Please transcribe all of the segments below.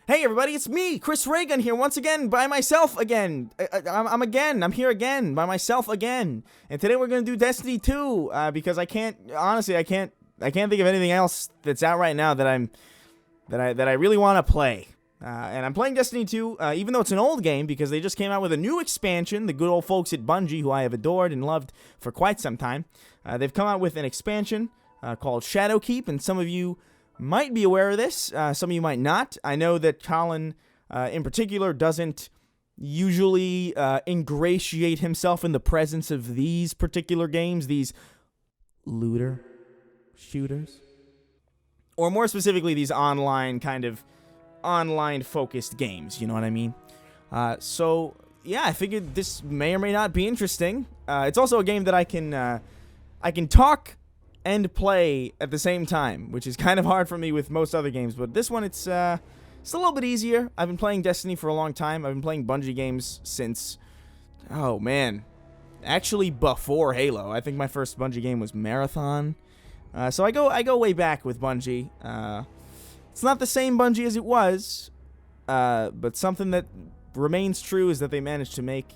Hey everybody, it's me, Chris Reagan here once again by myself again. I'm here again by myself again. And today we're gonna do Destiny 2 because I can't think of anything else that's out right now that I really want to play. And I'm playing Destiny 2, even though it's an old game, because they just came out with a new expansion. The good old folks at Bungie, who I have adored and loved for quite some time, they've come out with an expansion called Shadowkeep, and some of you might be aware of this, some of you might not. I know that Colin, in particular, doesn't usually ingratiate himself in the presence of these particular games, these looter shooters, or more specifically, these online-focused games, you know what I mean? So, yeah, I figured this may or may not be interesting. It's also a game that I can talk and play at the same time, which is kind of hard for me with most other games, but this one, it's a little bit easier. I've been playing Destiny for a long time. I've been playing Bungie games since, oh man, actually before Halo. I think my first Bungie game was Marathon. So I go way back with Bungie. It's not the same Bungie as it was, but something that remains true is that they managed to make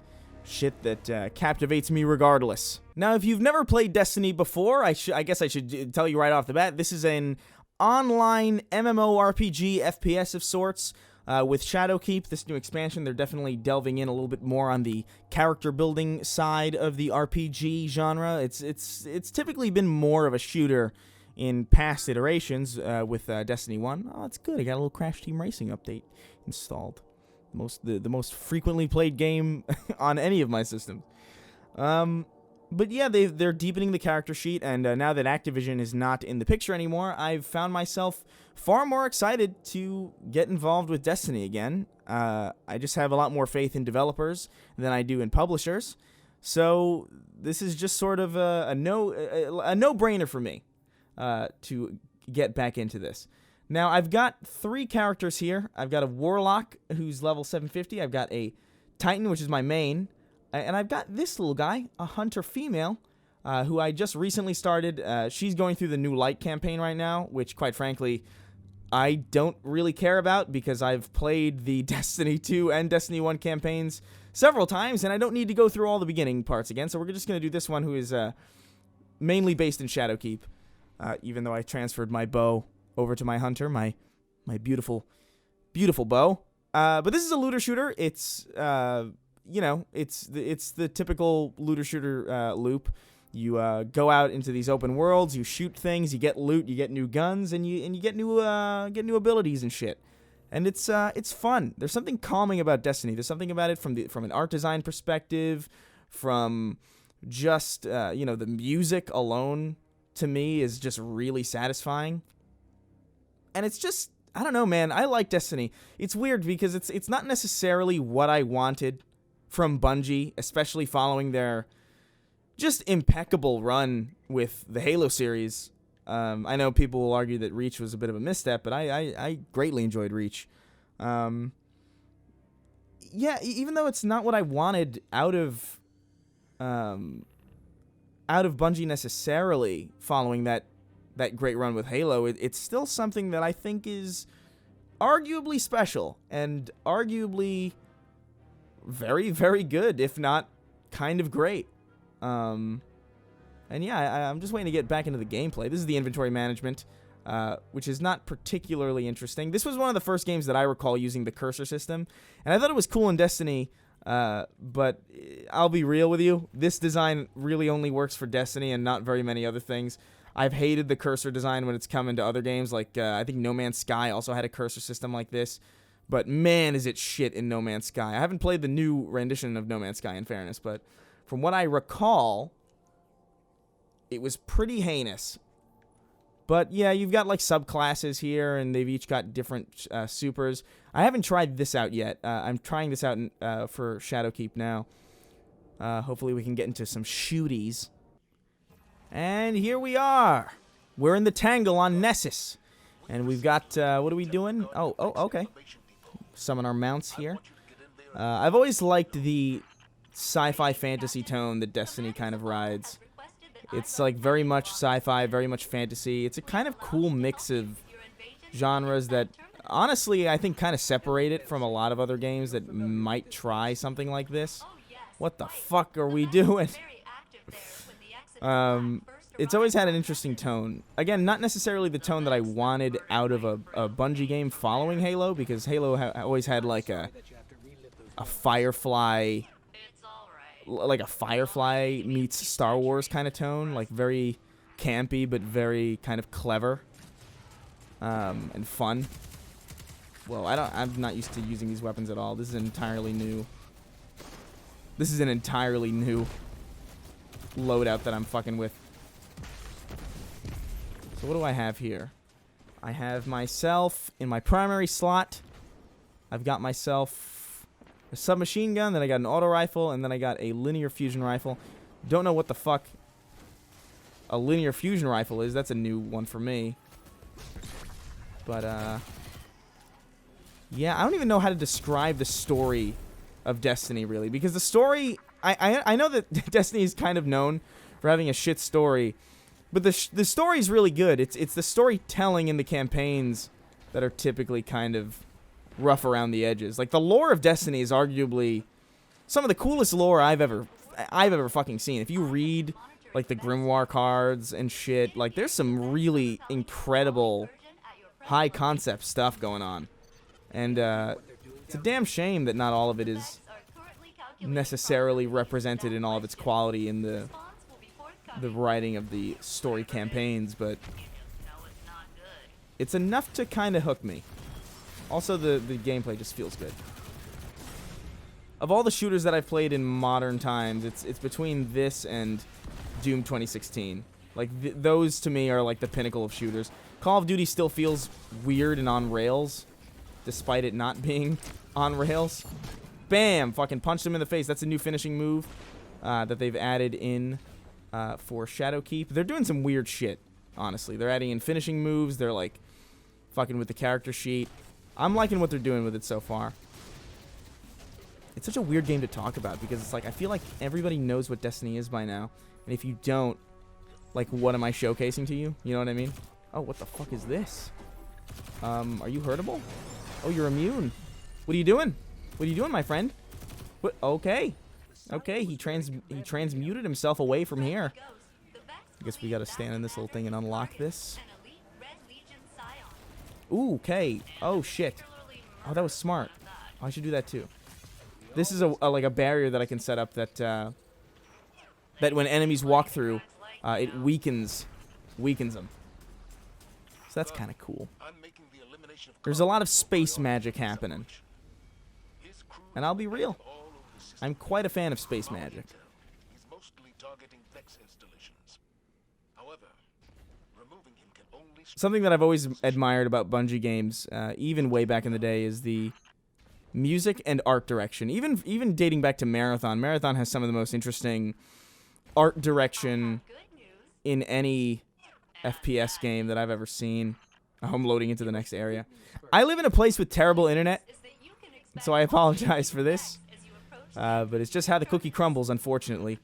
shit that captivates me regardless. Now, if you've never played Destiny before, I guess I should tell you right off the bat, this is an online MMORPG FPS of sorts. With Shadowkeep, this new expansion, they're definitely delving in a little bit more on the character building side of the RPG genre. It's typically been more of a shooter in past iterations with Destiny 1. Oh, it's good. I got a little Crash Team Racing update installed. The most frequently played game on any of my systems. But yeah, they're deepening the character sheet, and now that Activision is not in the picture anymore, I've found myself far more excited to get involved with Destiny again. I just have a lot more faith in developers than I do in publishers, so this is just sort of a no-brainer for me to get back into this. Now, I've got 3 characters here. I've got a Warlock, who's level 750. I've got a Titan, which is my main. And I've got this little guy, a Hunter female, who I just recently started. She's going through the new Light campaign right now, which, quite frankly, I don't really care about because I've played the Destiny 2 and Destiny 1 campaigns several times, and I don't need to go through all the beginning parts again. So we're just going to do this one, who is mainly based in Shadowkeep, even though I transferred my bow over to my Hunter, my beautiful, beautiful bow. But this is a looter shooter. It's it's the typical looter shooter loop. You go out into these open worlds, you shoot things, you get loot, you get new guns, and you get new abilities and shit. And it's fun. There's something calming about Destiny. There's something about it from an art design perspective, from just the music alone to me is just really satisfying. And it's just, I don't know, man. I like Destiny. It's weird because it's not necessarily what I wanted from Bungie, especially following their just impeccable run with the Halo series. I know people will argue that Reach was a bit of a misstep, but I greatly enjoyed Reach. Yeah, even though it's not what I wanted out of Bungie necessarily following that great run with Halo, it's still something that I think is arguably special and arguably very, very good, if not kind of great. And yeah, I'm just waiting to get back into the gameplay. This is the inventory management, which is not particularly interesting. This was one of the first games that I recall using the cursor system, and I thought it was cool in Destiny, but I'll be real with you. This design really only works for Destiny and not very many other things. I've hated the cursor design when it's come into other games, like I think No Man's Sky also had a cursor system like this, but man, is it shit in No Man's Sky. I haven't played the new rendition of No Man's Sky, in fairness, but from what I recall, it was pretty heinous. But yeah, you've got like subclasses here, and they've each got different supers. I haven't tried this out yet. I'm trying this out for Shadowkeep now. Hopefully we can get into some shooties. And here we are. We're in the Tangle on Nessus. And we've got, what are we doing? Oh, okay. Summon our mounts here. I've always liked the sci-fi fantasy tone that Destiny kind of rides. It's like very much sci-fi, very much fantasy. It's a kind of cool mix of genres that honestly, I think kind of separate it from a lot of other games that might try something like this. What the fuck are we doing? It's always had an interesting tone. Again, not necessarily the tone that I wanted out of a Bungie game following Halo, because Halo always had like a Firefly, like a Firefly meets Star Wars kind of tone, like very campy but very kind of clever and fun. Whoa, I'm not used to using these weapons at all. This is entirely new. This is an entirely new loadout that I'm fucking with. So what do I have here? I have myself in my primary slot. I've got myself a submachine gun, then I got an auto rifle, and then I got a linear fusion rifle. Don't know what the fuck a linear fusion rifle is. That's a new one for me. But, yeah, I don't even know how to describe the story of Destiny, really. Because the story, I know that Destiny is kind of known for having a shit story. But the story's really good. It's the storytelling in the campaigns that are typically kind of rough around the edges. Like, the lore of Destiny is arguably some of the coolest lore I've ever fucking seen. If you read, like, the Grimoire cards and shit, like, there's some really incredible high concept stuff going on. And it's a damn shame that not all of it is necessarily represented in all of its quality in the writing of the story campaigns, but it's enough to kind of hook me. Also, the gameplay just feels good. Of all the shooters that I've played in modern times, it's between this and Doom 2016. Like, those to me are like the pinnacle of shooters. Call of Duty still feels weird and on rails, despite it not being on rails. Bam! Fucking punched him in the face. That's a new finishing move that they've added in for Shadowkeep. They're doing some weird shit, honestly. They're adding in finishing moves. They're, like, fucking with the character sheet. I'm liking what they're doing with it so far. It's such a weird game to talk about because it's like, I feel like everybody knows what Destiny is by now. And if you don't, like, what am I showcasing to you? You know what I mean? Oh, what the fuck is this? Are you hurtable? Oh, you're immune. What are you doing? What are you doing, my friend? What? Okay. Okay, he transmuted himself away from here. I guess we gotta stand in this little thing and unlock this. Ooh, okay. Oh, shit. Oh, that was smart. Oh, I should do that too. This is like a barrier that I can set up that that when enemies walk through, it weakens them. So that's kind of cool. There's a lot of space magic happening. And I'll be real, I'm quite a fan of space magic. Something that I've always admired about Bungie games, even way back in the day, is the music and art direction. Even dating back to Marathon. Marathon has some of the most interesting art direction in any FPS game that I've ever seen. I'm loading into the next area. I live in a place with terrible internet, so I apologize for this. But it's just how the cookie crumbles, unfortunately.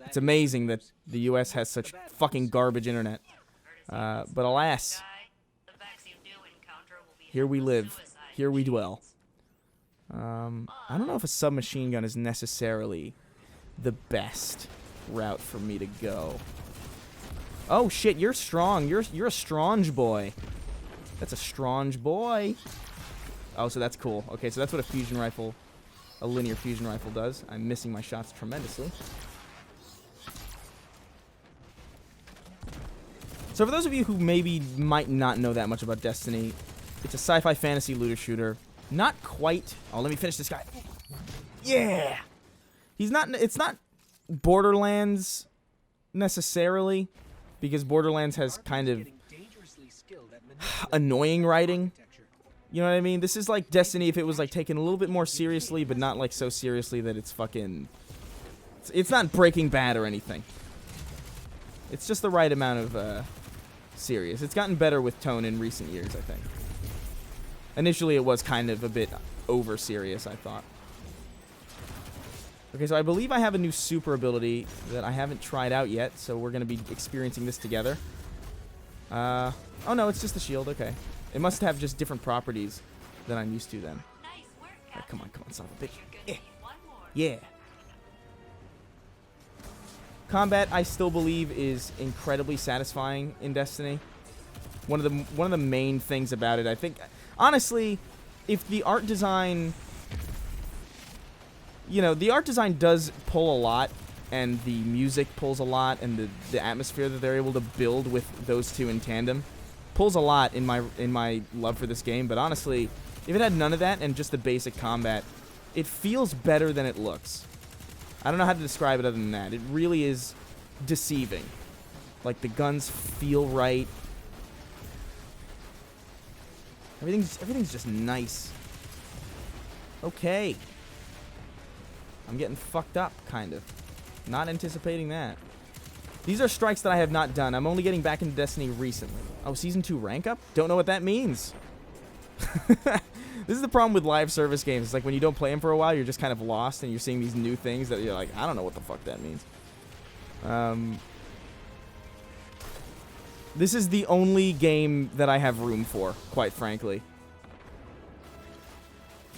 It's amazing that the US has such fucking garbage internet. But alas, here we live. Here we dwell. I don't know if a submachine gun is necessarily the best route for me to go. Oh shit, you're strong. You're a strong boy. That's a strong boy. Oh, so that's cool. Okay, so that's what a linear fusion rifle does. I'm missing my shots tremendously. So for those of you who maybe might not know that much about Destiny, it's a sci-fi fantasy looter shooter. Not quite. Oh, let me finish this guy. Yeah. It's not Borderlands necessarily, because Borderlands has kind of annoying writing. You know what I mean? This is like Destiny if it was like taken a little bit more seriously, but not like so seriously that it's fucking... It's not Breaking Bad or anything. It's just the right amount of serious. It's gotten better with tone in recent years, I think. Initially, it was kind of a bit over serious, I thought. Okay, so I believe I have a new super ability that I haven't tried out yet, so we're going to be experiencing this together. Oh no, it's just the shield, okay. It must have just different properties than I'm used to then. Right, come on, son of a bitch. Yeah. Combat, I still believe, is incredibly satisfying in Destiny. One of the main things about it, I think, honestly, if the art design, you know, the art design does pull a lot, and the music pulls a lot, and the atmosphere that they're able to build with those two in tandem pulls a lot in my love for this game. But honestly, if it had none of that and just the basic combat, it feels better than it looks. I don't know how to describe it other than that. It really is deceiving. Like, the guns feel right. Everything's just nice. Okay. I'm getting fucked up, kind of. Not anticipating that. These are strikes that I have not done. I'm only getting back into Destiny recently. Oh, Season 2 rank up? Don't know what that means. This is the problem with live service games. It's like when you don't play them for a while, you're just kind of lost, and you're seeing these new things that you're like, I don't know what the fuck that means. This is the only game that I have room for, quite frankly.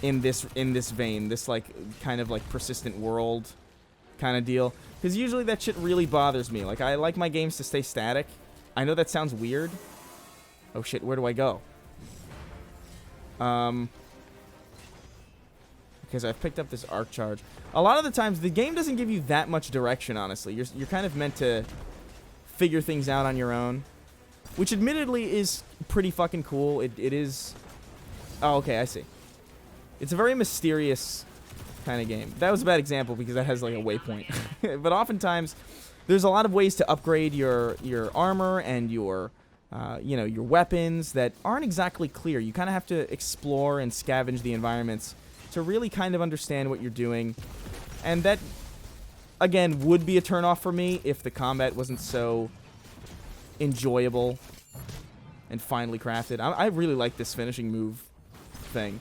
In this vein, this like kind of like persistent world kind of deal. Because usually that shit really bothers me. Like, I like my games to stay static. I know that sounds weird. Oh shit, where do I go? Because I've picked up this arc charge. A lot of the times, the game doesn't give you that much direction, honestly. You're kind of meant to figure things out on your own. Which admittedly is pretty fucking cool. It is... Oh, okay, I see. It's a very mysterious kind of game. That was a bad example because that has like a waypoint. But oftentimes, there's a lot of ways to upgrade your armor and your... you know, your weapons that aren't exactly clear. You kind of have to explore and scavenge the environments to really kind of understand what you're doing. And that, again, would be a turnoff for me if the combat wasn't so enjoyable and finely crafted. I really like this finishing move thing.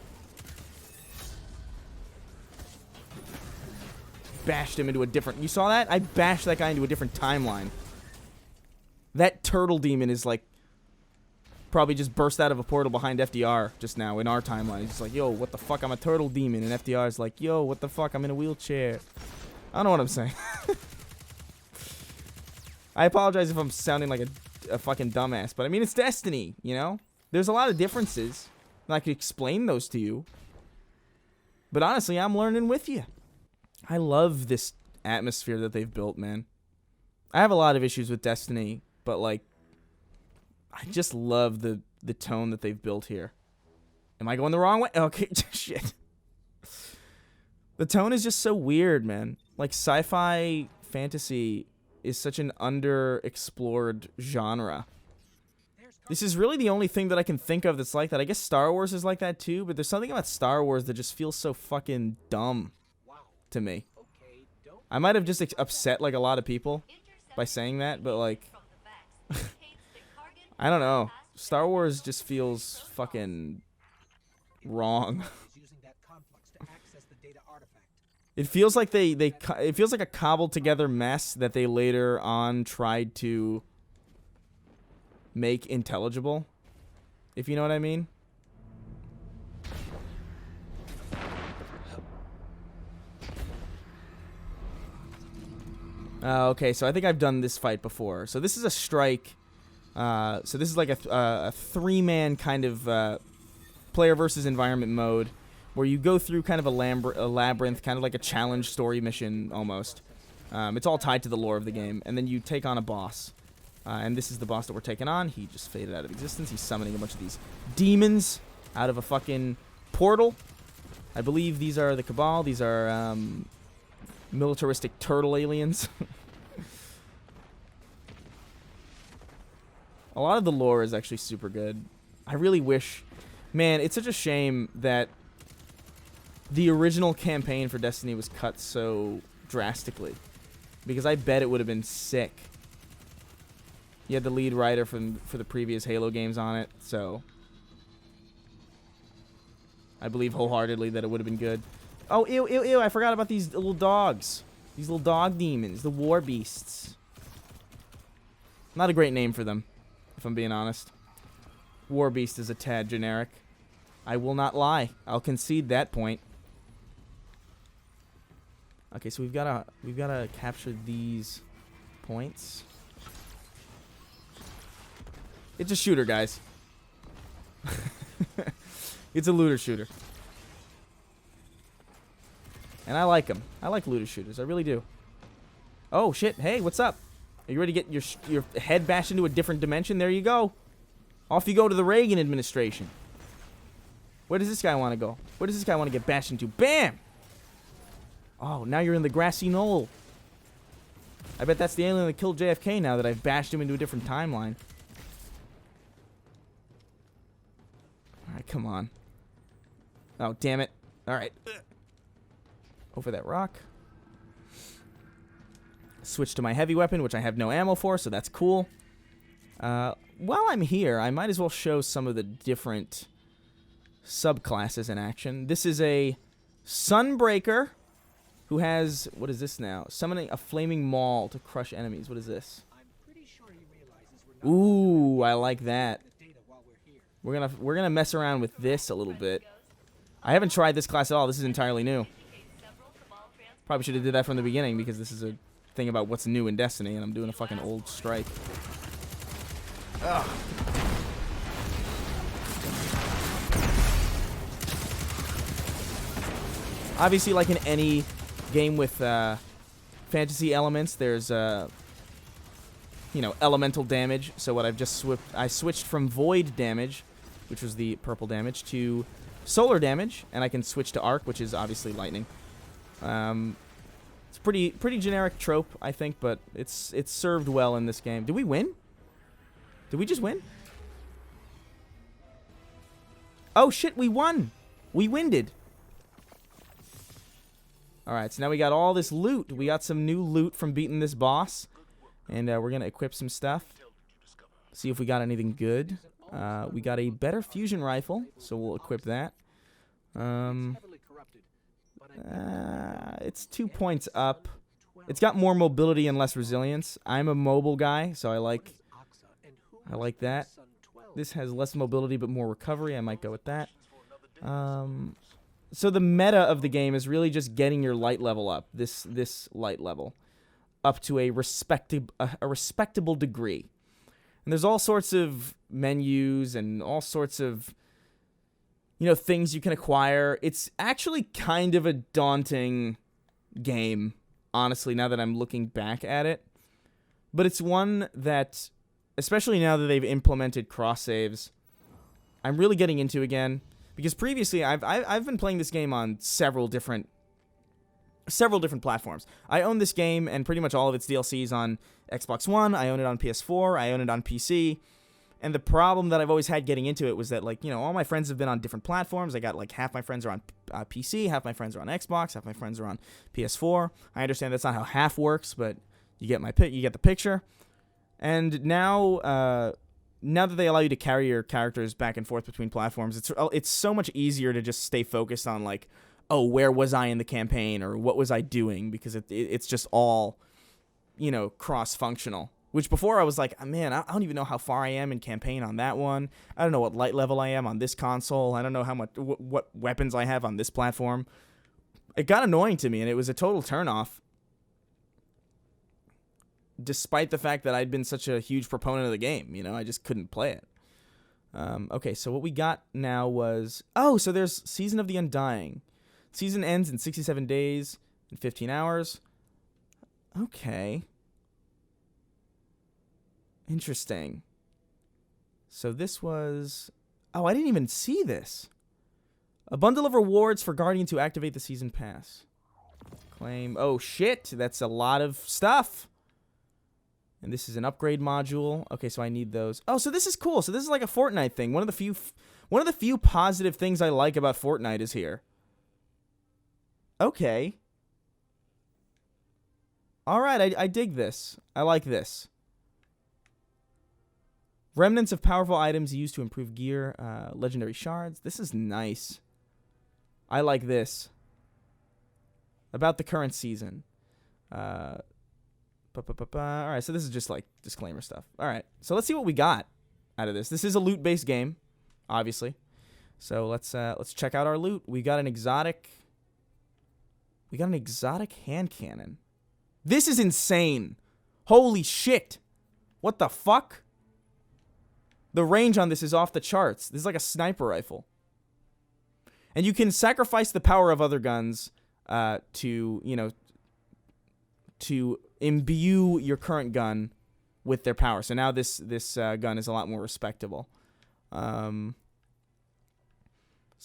Bashed him into a different... You saw that? I bashed that guy into a different timeline. That turtle demon is like... probably just burst out of a portal behind FDR just now in our timeline. He's just like, yo, what the fuck? I'm a turtle demon. And FDR is like, yo, what the fuck? I'm in a wheelchair. I don't know what I'm saying. I apologize if I'm sounding like a fucking dumbass, but I mean, it's Destiny, you know? There's a lot of differences, and I could explain those to you. But honestly, I'm learning with you. I love this atmosphere that they've built, man. I have a lot of issues with Destiny, but like, I just love the tone that they've built here. Am I going the wrong way? Okay, shit. The tone is just so weird, man. Like, sci-fi fantasy is such an underexplored genre. This is really the only thing that I can think of that's like that. I guess Star Wars is like that too, but there's something about Star Wars that just feels so fucking dumb to me. I might have just upset like a lot of people by saying that, but like... I don't know. Star Wars just feels fucking wrong. It feels like it feels like a cobbled together mess that they later on tried to make intelligible. If you know what I mean. Okay, so I think I've done this fight before. So this is a strike. So this is like a three-man kind of player versus environment mode where you go through kind of a labyrinth, kind of like a challenge story mission almost. It's all tied to the lore of the game, and then you take on a boss. And this is the boss that we're taking on. He just faded out of existence. He's summoning a bunch of these demons out of a fucking portal. I believe these are the Cabal. These are militaristic turtle aliens. A lot of the lore is actually super good. I really wish... Man, it's such a shame that the original campaign for Destiny was cut so drastically. Because I bet it would have been sick. You had the lead writer for the previous Halo games on it, so... I believe wholeheartedly that it would have been good. Oh, ew, ew, ew, I forgot about these little dogs. These little dog demons, the war beasts. Not a great name for them, if I'm being honest. War Beast is a tad generic. I will not lie. I'll concede that point. Okay, so we've gotta capture these points. It's a shooter, guys. It's a looter shooter. And I like them. I like looter shooters. I really do. Oh, shit. Hey, what's up? Are you ready to get your head bashed into a different dimension? There you go. Off you go to the Reagan administration. Where does this guy want to go? Where does this guy want to get bashed into? Bam! Oh, now you're in the grassy knoll. I bet that's the alien that killed JFK now that I've bashed him into a different timeline. Alright, come on. Oh, damn it. Alright. Over that rock. Switch to my heavy weapon, which I have no ammo for, so that's cool. While I'm here, I might as well show some of the different subclasses in action. This is a Sunbreaker who has, what is this now? Summoning a flaming maul to crush enemies. What is this? Ooh, I like that. We're gonna mess around with this a little bit. I haven't tried this class at all. This is entirely new. Probably should have did that from the beginning because this is a thing about what's new in Destiny, and I'm doing a fucking old strike. Ugh. Obviously, like in any game with fantasy elements, there's elemental damage. So what I switched from void damage, which was the purple damage, to solar damage, and I can switch to arc, which is obviously lightning. It's pretty generic trope, I think, but it's served well in this game. Did we win? Did we just win? Oh shit, we won! We winded. Alright, so now we got all this loot. We got some new loot from beating this boss. And we're going to equip some stuff. See if we got anything good. We got a better fusion rifle, so we'll equip that. It's 2 points up. It's got more mobility and less resilience. I'm a mobile guy, so I like that. This has less mobility but more recovery. I might go with that. So the meta of the game is really just getting your light level up. This light level up to a respectable degree. And there's all sorts of menus and all sorts of things you can acquire. It's actually kind of a daunting game, honestly, now that I'm looking back at it. But it's one that, especially now that they've implemented cross saves, I'm really getting into again. Because previously, I've been playing this game on several different platforms. I own this game and pretty much all of its DLCs on Xbox One. I own it on PS4. I own it on PC. And the problem that I've always had getting into it was that, all my friends have been on different platforms. I got, half my friends are on PC, half my friends are on Xbox, half my friends are on PS4. I understand that's not how half works, but you get the picture. And now that they allow you to carry your characters back and forth between platforms, it's so much easier to just stay focused on, where was I in the campaign, or what was I doing, because it's just all, cross-functional. Which before I was like, man, I don't even know how far I am in campaign on that one. I don't know what light level I am on this console. I don't know what weapons I have on this platform. It got annoying to me, and it was a total turnoff. Despite the fact that I'd been such a huge proponent of the game, I just couldn't play it. Okay, so what we got now was... Oh, so there's Season of the Undying. Season ends in 67 days and 15 hours. Okay. Interesting. So this was... Oh, I didn't even see this. A bundle of rewards for Guardians who activate the Season Pass. Claim... Oh, shit! That's a lot of stuff! And this is an upgrade module. Okay, so I need those. Oh, so this is cool. So this is like a Fortnite thing. One of the few positive things I like about Fortnite is here. Okay. All right, I dig this. I like this. Remnants of powerful items used to improve gear. Legendary shards. This is nice. I like this. About the current season. Alright, so this is just disclaimer stuff. Alright, so let's see what we got. out of this. This is a loot-based game, obviously. So let's check out our loot. We got an exotic hand cannon. This is insane. Holy shit. What the fuck? The range on this is off the charts. This is like a sniper rifle. And you can sacrifice the power of other guns to imbue your current gun with their power. So now this gun is a lot more respectable. So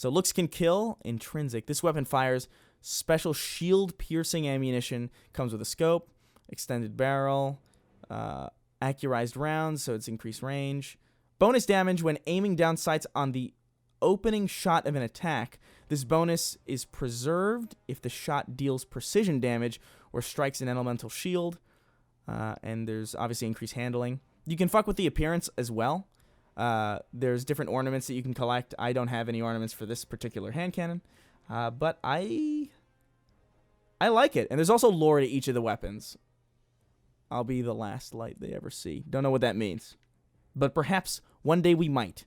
looks can kill. Intrinsic. This weapon fires special shield-piercing ammunition. Comes with a scope, extended barrel, accurized rounds, so it's increased range. Bonus damage when aiming down sights on the opening shot of an attack. This bonus is preserved if the shot deals precision damage or strikes an elemental shield. And there's obviously increased handling. You can fuck with the appearance as well. There's different ornaments that you can collect. I don't have any ornaments for this particular hand cannon. But I like it. And there's also lore to each of the weapons. I'll be the last light they ever see. Don't know what that means. But perhaps one day we might.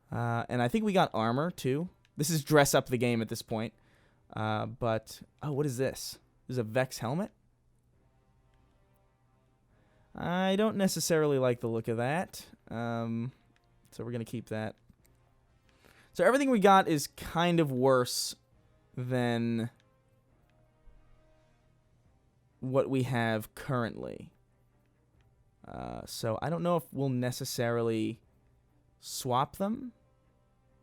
And I think we got armor, too. This is dress up the game at this point. But, oh, what is this? This is a Vex helmet? I don't necessarily like the look of that. So we're going to keep that. So everything we got is kind of worse than what we have currently. So I don't know if we'll necessarily swap them.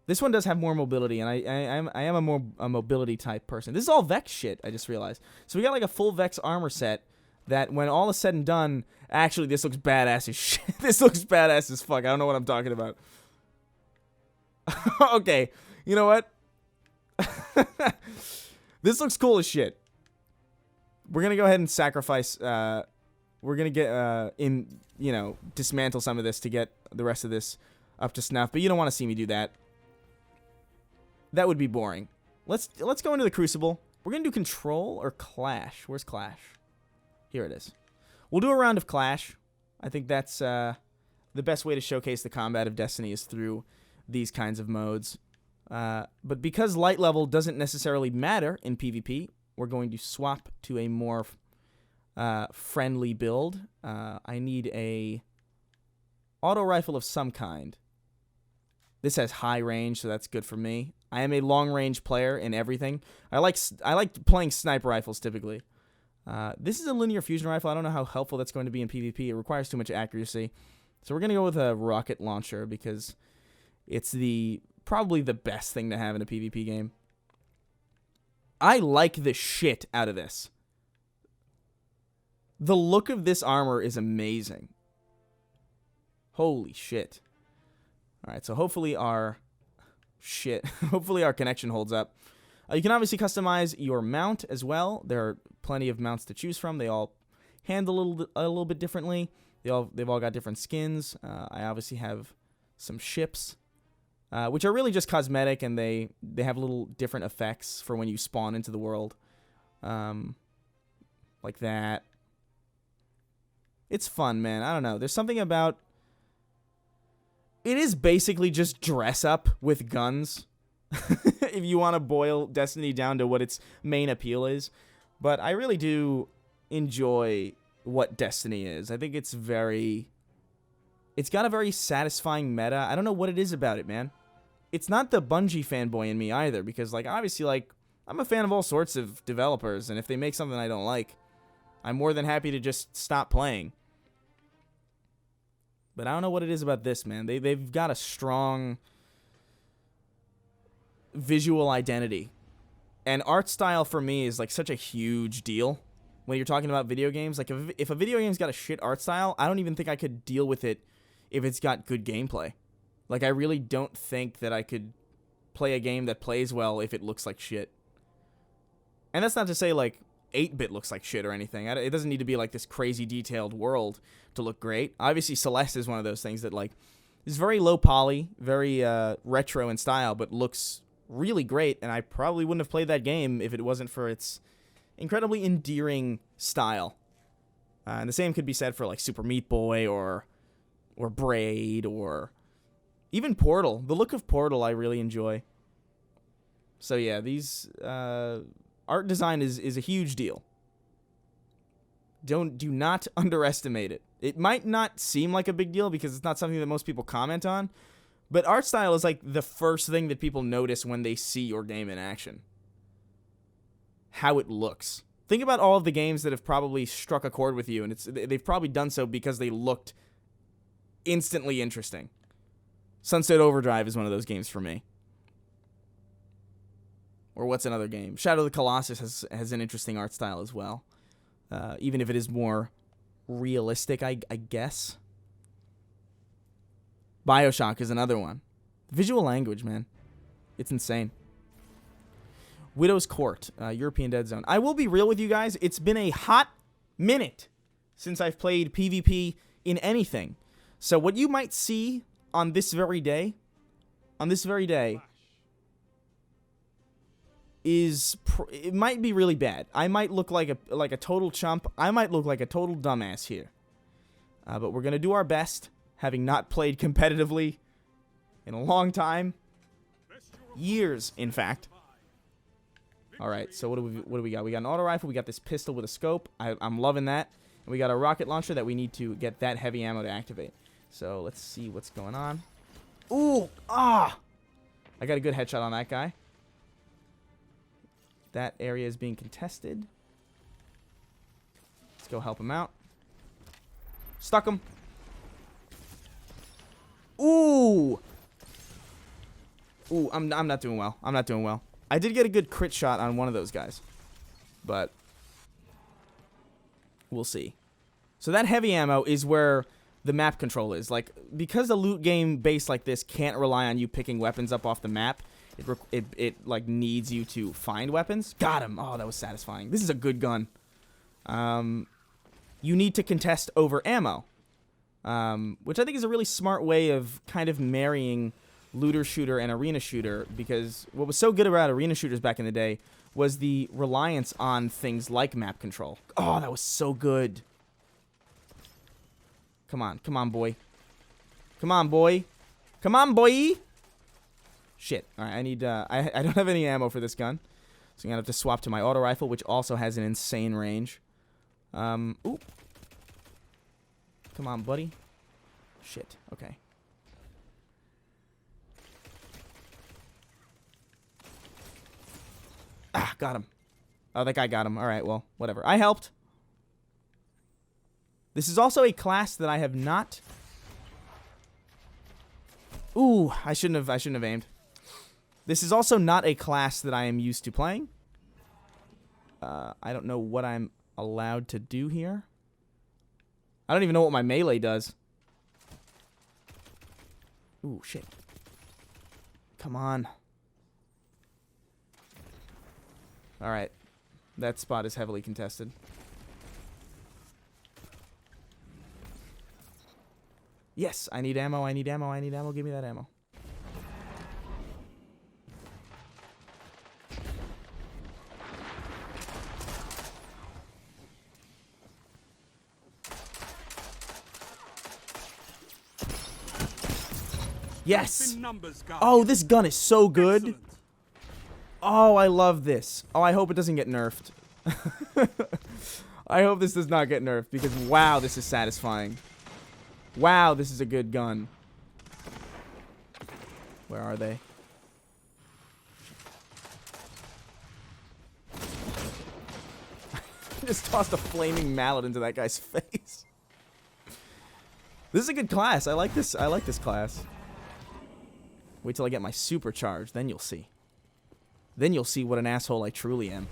This one does have more mobility, and I am a mobility type person. This is all Vex shit, I just realized. So we got like a full Vex armor set that when all is said and done, actually this looks badass as shit. This looks badass as fuck. I don't know what I'm talking about. Okay, you know what? This looks cool as shit. We're gonna go ahead and sacrifice. We're gonna get dismantle some of this to get the rest of this up to snuff. But you don't want to see me do that. That would be boring. Let's go into the crucible. We're gonna do control or clash. Where's clash? Here it is. We'll do a round of clash. I think that's the best way to showcase the combat of Destiny is through these kinds of modes. But because light level doesn't necessarily matter in PvP, we're going to swap to a more friendly build. I need a auto rifle of some kind. This has high range, so that's good for me. I am a long range player in everything. I like playing sniper rifles typically. This is a linear fusion rifle. I don't know how helpful that's going to be in PvP. It requires too much accuracy. So we're going to go with a rocket launcher because it's probably the best thing to have in a PvP game. I like the shit out of this. The look of this armor is amazing. Holy shit. Alright, so hopefully our connection holds up. You can obviously customize your mount as well. There are plenty of mounts to choose from. They all handle a little bit differently. They've all got different skins. I obviously have some ships, which are really just cosmetic, and they have little different effects for when you spawn into the world, like that. It's fun, man. I don't know. There's something about. It is basically just dress up with guns. If you want to boil Destiny down to what its main appeal is. But I really do enjoy what Destiny is. I think it's got a very satisfying meta. I don't know what it is about it, man. It's not the Bungie fanboy in me either, because obviously I'm a fan of all sorts of developers, and if they make something I don't like, I'm more than happy to just stop playing. But I don't know what it is about this, man. They've got a strong visual identity. And art style for me is such a huge deal when you're talking about video games. If a video game's got a shit art style, I don't even think I could deal with it if it's got good gameplay. I really don't think that I could play a game that plays well if it looks like shit. And that's not to say 8-bit looks like shit or anything. It doesn't need to be this crazy detailed world to look great. Obviously Celeste is one of those things that is very low poly, very retro in style, but looks really great, and I probably wouldn't have played that game if it wasn't for its incredibly endearing style. And the same could be said for Super Meat Boy or Braid or Even Portal. The look of Portal I really enjoy. So yeah, these art design is a huge deal. Do not underestimate it. It might not seem like a big deal because it's not something that most people comment on, but art style is like the first thing that people notice when they see your game in action. How it looks. Think about all of the games that have probably struck a chord with you, and they've probably done so because they looked instantly interesting. Sunset Overdrive is one of those games for me. Or what's another game? Shadow of the Colossus has an interesting art style as well. Even if it is more realistic, I guess. BioShock is another one. Visual language, man. It's insane. Widow's Court, European Dead Zone. I will be real with you guys. It's been a hot minute since I've played PvP in anything. So what you might see on this very day, it might be really bad. I might look like a total chump. I might look like a total dumbass here. But we're gonna do our best, having not played competitively in a long time, years, in fact. All right, so what do we got? We got an auto rifle. We got this pistol with a scope. I'm loving that. And we got a rocket launcher that we need to get that heavy ammo to activate. So let's see what's going on. Ooh, I got a good headshot on that guy. That area is being contested. Let's go help him out. Stuck him. Ooh. Ooh, I'm not doing well. I'm not doing well. I did get a good crit shot on one of those guys, but we'll see. So that heavy ammo is where the map control is. Like, because a loot game based like this can't rely on you picking weapons up off the map, it like needs you to find weapons. Got him. Oh, that was satisfying. This is a good gun. You need to contest over ammo, which I think is a really smart way of kind of marrying looter shooter and arena shooter, because what was so good about arena shooters back in the day was the reliance on things like map control. Oh, that was so good. Come on, boy. Come on, boy. Come on, boy. Shit. All right, I need. I don't have any ammo for this gun, so I'm gonna have to swap to my auto rifle, which also has an insane range. Ooh. Come on, buddy. Shit. Okay. Ah, got him. Oh, that guy got him. All right, well, whatever. I helped. This is also a class that I have not. Ooh, I shouldn't have aimed. This is also not a class that I am used to playing. I don't know what I'm allowed to do here. I don't even know what my melee does. Ooh, shit. Come on. Alright. That spot is heavily contested. Yes, I need ammo, I need ammo, I need ammo. Give me that ammo. Yes! Oh, this gun is so good. Excellent. Oh, I love this. Oh, I hope it doesn't get nerfed. I hope this does not get nerfed, because wow, this is satisfying. Wow, this is a good gun. Where are they? Just tossed a flaming mallet into that guy's face. This is a good class. I like this. I like this class. Wait till I get my supercharge, then you'll see. Then you'll see what an asshole I truly am.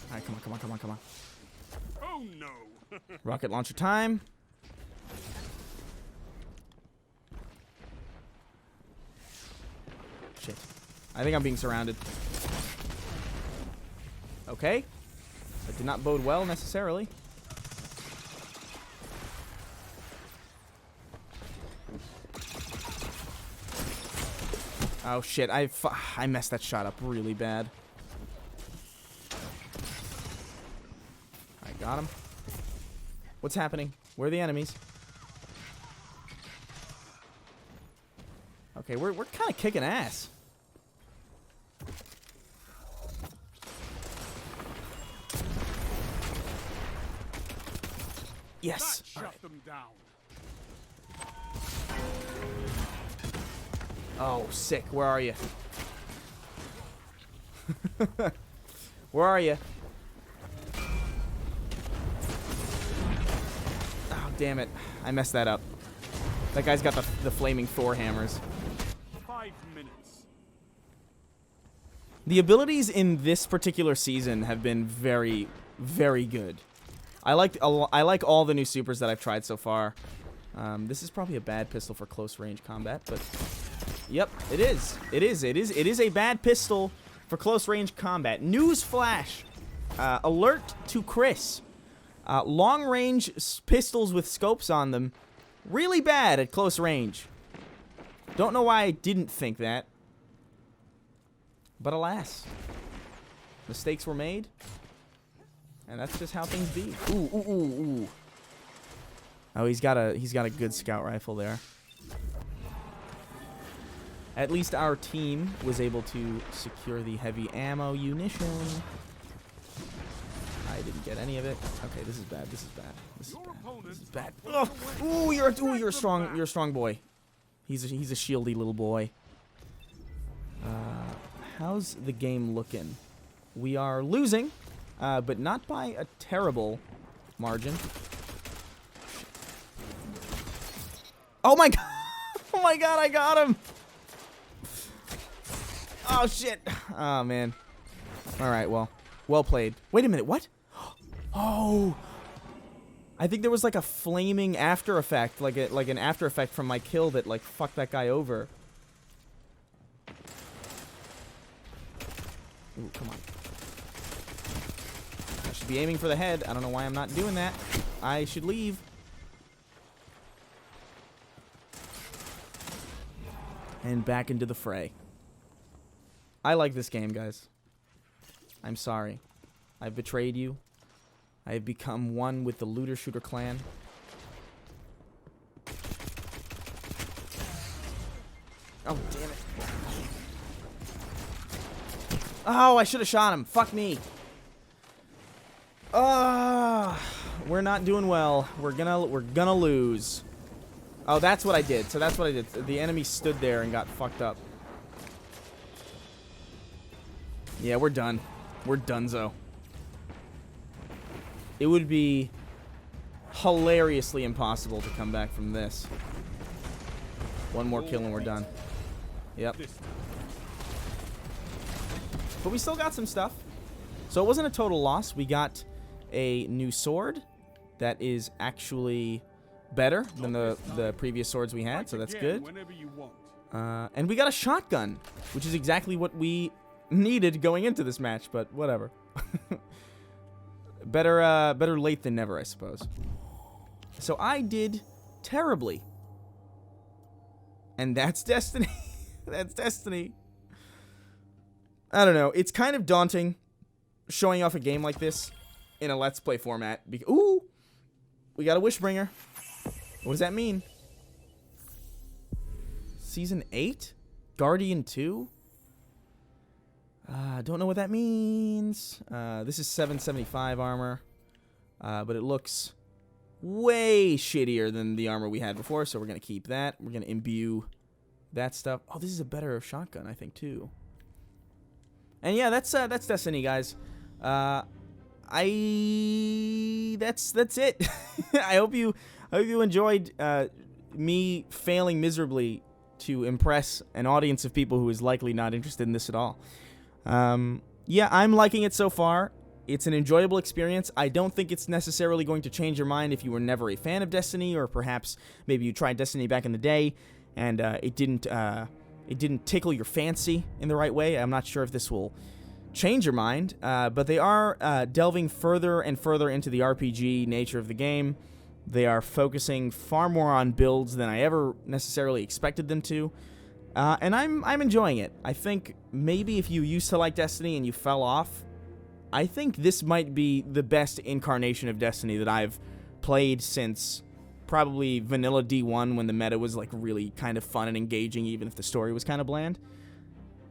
Alright, come on, come on, come on, come on. Oh no. Rocket launcher time. Shit. I think I'm being surrounded. Okay. That did not bode well necessarily. Oh shit, I messed that shot up really bad. I got him. What's happening? Where are the enemies? Okay, we're kind of kicking ass. Yes. Shut them down. Oh, sick. Where are you? Where are you? Oh, damn it. I messed that up. That guy's got the flaming Thor hammers. 5 minutes. The abilities in this particular season have been very, very good. I like all the new supers that I've tried so far. This is probably a bad pistol for close range combat, but yep, it is. It is a bad pistol for close range combat. News flash. Alert to Chris. Long range pistols with scopes on them, really bad at close range. Don't know why I didn't think that. But alas, mistakes were made. And that's just how things be. Ooh, ooh, ooh, ooh. Oh, he's got a good scout rifle there. At least our team was able to secure the heavy ammo munition. I didn't get any of it. Okay, this is bad. This is bad. This is bad. This is bad. Oh, ooh, you're a strong boy. He's a shieldy little boy. How's the game looking? We are losing, but not by a terrible margin. Oh my god! Oh my god! I got him! Oh shit! Oh man. All right. Well played. Wait a minute. What? Oh! I think there was like a flaming after effect, like an after effect from my kill that like fucked that guy over. Ooh, come on. I should be aiming for the head. I don't know why I'm not doing that. I should leave. And back into the fray. I like this game, guys. I'm sorry. I've betrayed you. I have become one with the looter shooter clan. Oh, damn it. Oh, I should have shot him. Fuck me. We're not doing well. We're gonna lose. Oh, that's what I did. So that's what I did. The enemy stood there and got fucked up. Yeah, we're done. We're donezo. It would be hilariously impossible to come back from this. One more kill and we're done. Yep. But we still got some stuff. So it wasn't a total loss. We got a new sword that is actually better than the previous swords we had, so that's good. And we got a shotgun, which is exactly what we needed going into this match, but whatever. Better late than never, I suppose. So I did terribly. And that's Destiny. That's Destiny. I don't know. It's kind of daunting showing off a game like this in a Let's Play format. Ooh! We got a Wishbringer. What does that mean? Season 8? Guardian 2? Don't know what that means. This is 775 armor. But it looks way shittier than the armor we had before, so we're going to keep that. We're going to imbue that stuff. Oh, this is a better shotgun, I think, too. And yeah, that's Destiny, guys. That's it. I hope you enjoyed me failing miserably to impress an audience of people who is likely not interested in this at all. Yeah, I'm liking it so far. It's an enjoyable experience. I don't think it's necessarily going to change your mind if you were never a fan of Destiny, or perhaps maybe you tried Destiny back in the day and it didn't tickle your fancy in the right way. I'm not sure if this will change your mind, but they are delving further and further into the RPG nature of the game. They are focusing far more on builds than I ever necessarily expected them to. And I'm enjoying it. I think maybe if you used to like Destiny and you fell off, I think this might be the best incarnation of Destiny that I've played since probably vanilla D1 when the meta was like really kind of fun and engaging, even if the story was kind of bland.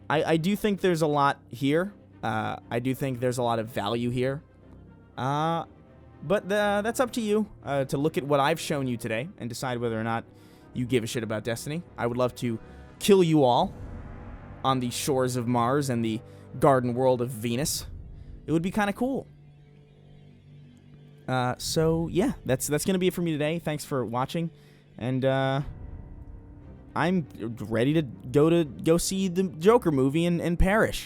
I do think there's a lot here. I do think there's a lot of value here. But that's up to you to look at what I've shown you today and decide whether or not you give a shit about Destiny. I would love to kill you all on the shores of Mars and the garden world of Venus. It would be kind of cool. So yeah, that's gonna be it for me today. Thanks for watching, and I'm ready to go see the Joker movie and perish.